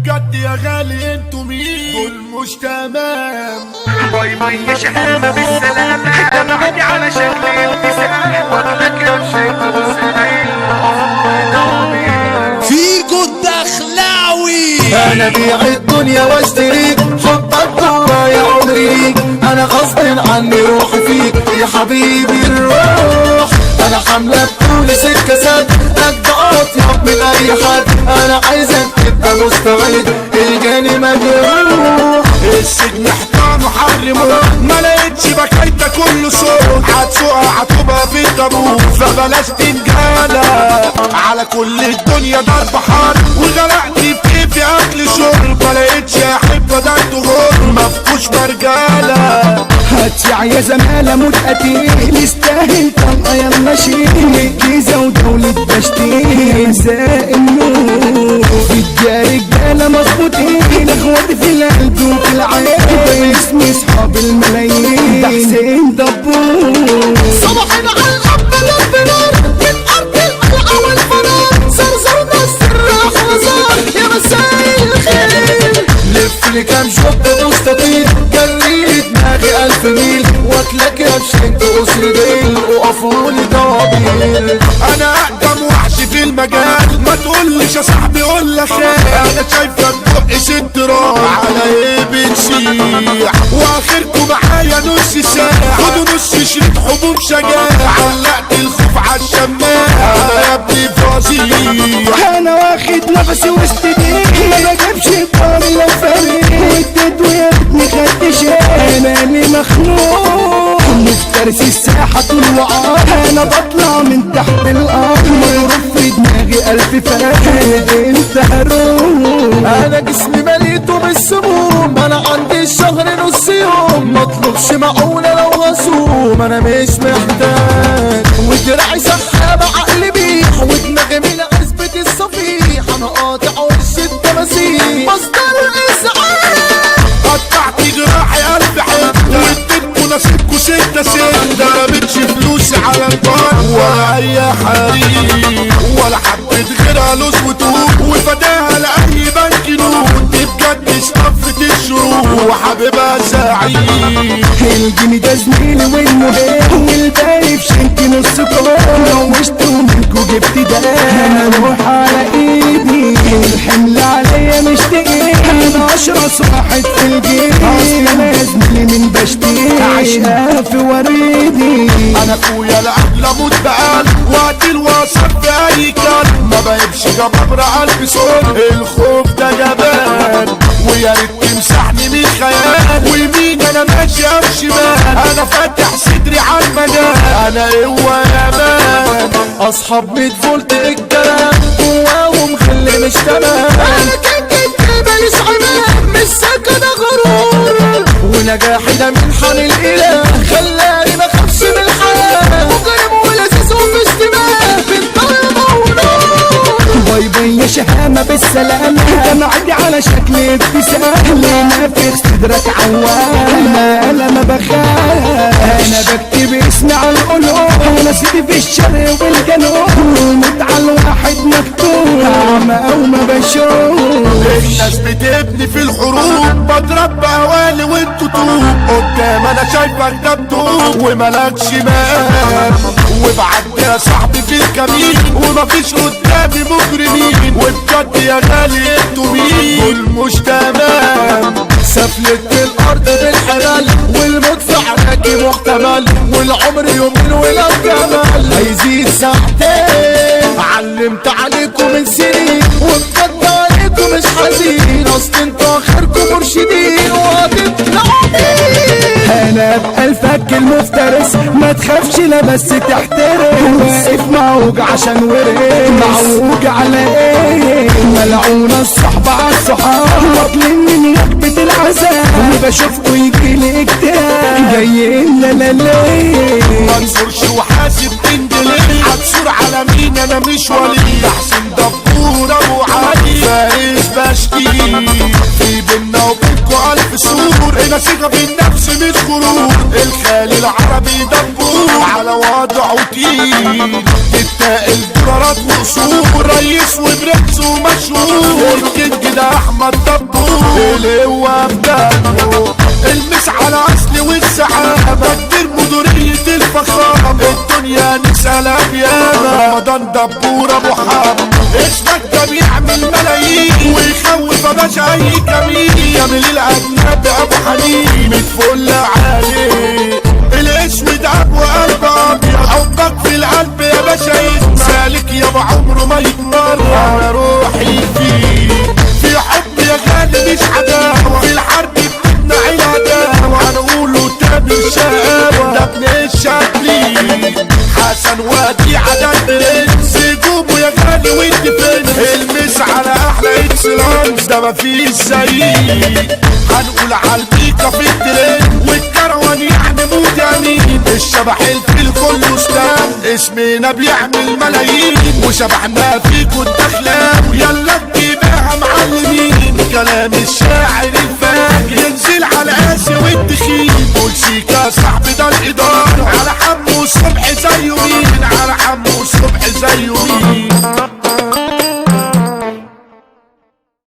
بجد يا غالي انتوا مين دول مش تمام. باي باي يا شهامة بالسلامة، ده معدي على شكل ابتسامة، وضلك يا شيخ فيجو الدخلاوي. انا بيع الدنيا واشتريك، حبك جوا يا عمري ليك، انا غصب عني روحي فيك يا حبيبي الروح. انا حاملة بطول سكة سد قد اطيب من اي حد، انا عايزك تبقى مستعد الجاني مجروح. السجن حيطان وحرمه ما لقيتش بكايتك كله صوت، هتسوقها هتبقى في الطابوت فبلاش تنجالة على كل الدنيا ضرب حار، وغرقت في اكل شرب ما لقيتش يا حبة ده انتوا غر مفكوش مرجالة. هتشع يا زمالة موت قتيل يستاهل طلقة يلا شيل الجيزة ودولة بشتيل مساء النور فيا رجالة مظبوطين اخواتي في القلب وفي العين اسمي اصحاب الملايين ده حسين دبور. صباحنا على الاب لب نار من ارض القلعة والفنار، زرزر نص الراح وزار يا مساء الخير. لف لي كام شوط مستطيل جري دماغي 1000 ميل واكلك يا بشنت قصر ديل وقفولي طوابير. انا اقدم وحش في المجال ما تقولش يا صاحبي قول لك انا شايفك بق ست راح على ايه بتشيح، واخركم معايا نص ساعة خدوا نص شريط حبوب شجاع، علقت الخوف على الشماعة انا يا ابني فظيع. انا واخد نفسي وسط دي ما بجيبش بطاري لو فريق واديت ويا ريتني خدت شيء، انا اللي مخنوق مفترس الساحة طول وعار، انا بطلع من تحت الارض مغرف في دماغي 1000 فاقد انت هروب. انا جسمي مليته بالسموم، انا عندي الشهر نص يوم مطلبش معونة لو غصوم، انا مش محتاج ودراعي سحابة عقلي بيح ودماغي من عزبة الصفيح، انا قاطع وش التماسيح مصدر الاسعاف. قطعت جراحي 1000 حتة واديتكوا نصيبكوا 6 ضربتش فلوسي على البار ولا اي حريق ولا حبة غيرها لوز وتوب وفداها لاي بنك نود، دي بجد صفة الشروق وحبيبها سعيد. الجني ده زميلي والمهم والباقي في شنك نص كوم، نوشت ومنكو جبت ده انا اروح على ايدي الحمل عليا مش تقيل، انا اشرس واحد في الجيل انا زميلي من بشتي عشقها في وريدي. انا اخويا العقل اموت بقلب وادي الوسط في اي كلب ما بقيبش جبابرة قلبي صوت الخوف ده جبان، ويا ريت تمسحني من خيال ويمين انا ماشي او شمال، انا فاتح صدري على المجال انا هو يا مان. اصحاب 100 فولت الكلام جواهم خلي مش تمام، انا كان جيت ماليش عمام مش سكن غرور، ونجاحي ده من حن الاله خلاني ما اخافش من الحياه، مجرم ولذيذ وفي اشتباه بالطلبة ونور. باي باي يا شهامة بالسلامة، انا عندي على شكل ابتسامة نافخ صدرك عوامة انا ما بخاف، انا بكتب اسمي على القلوب انا سيدي في الشرق والجنوب متعة الواحد مكتوب اعمى او ما بشوف. الناس بتبني في الحروب بضرب بقوالي وانتوا طوب قدام انا شايفك ده بتوب وملكش مقام، وبعد يا صاحبي في الكمين ومفيش قدامي مجرمين، وبجد يا غالي انتوا مين دول مش تمام. سفلت الارض بالحلال والموت في عراكي محتمل، والعمر يومين ولو جمال هيزيد ساعتين، علمت عليكم من سنين وبجد عليكم مش حزين، اصل انتوا اخركم مرشدين وهتطلعوا بيه. انا بقلبك المفترس ما تخافش لا بس تحترم، واقف معوج عشان ورق معوج على ايه، ملعونة الصحبة على الصحاب واكلين من وجبة العذاب، وبشوفكوا يجيلي اكتئاب جايين لا منصورش وحاسب تندلي هتصور على مين انا مش ولي، ده حسين دبور ابو علي فارس بشكي في بينا وبينكوا 1000 سور، انا ثقة بالنفس مش غرور، الخالي العربي دبور على وضعه تقيل، تتقل دولارات وقصور ريس وبرنس ومشهور، الكينج ده احمد دبور اللي هو بدمه المس على اصل والسعامة كتير مديرية الفخامة الدنيا نسألها بياما رمضان دبور ابو حامد اسمك ده بيعمل ملايين ويخوف باشا اي كمين كامل الاجنبي ابو حنين متفل عليه الاسود ابو قلب ابيض حبك في القلب يا باشا سالك يا ابو عمره ما يتمر انا روحي فيه في حب يا غالي مش عداوه في الحرب بتمنع العداوه هنقوله تاني شقاوه ده ابن الشكلي حسن وديعه ده البرنس جوبه يا غالي وانت فين المس على احلى اكسلانس ده مفيش زيه هنقول عالبيكا في الترند والكروان يعني موت يمين الشبح الفيل كله ستان اسمنا بيعمل ملايين وشبحنا فيكوا الدخلاوي يلا نجيبها معلمين كلام الشاعر الفاجر ينزل على قاسي والتخين قول سيكا صاحبي ده الاداره على حمو الصبح زيه مين على حمو الصبح زيه مين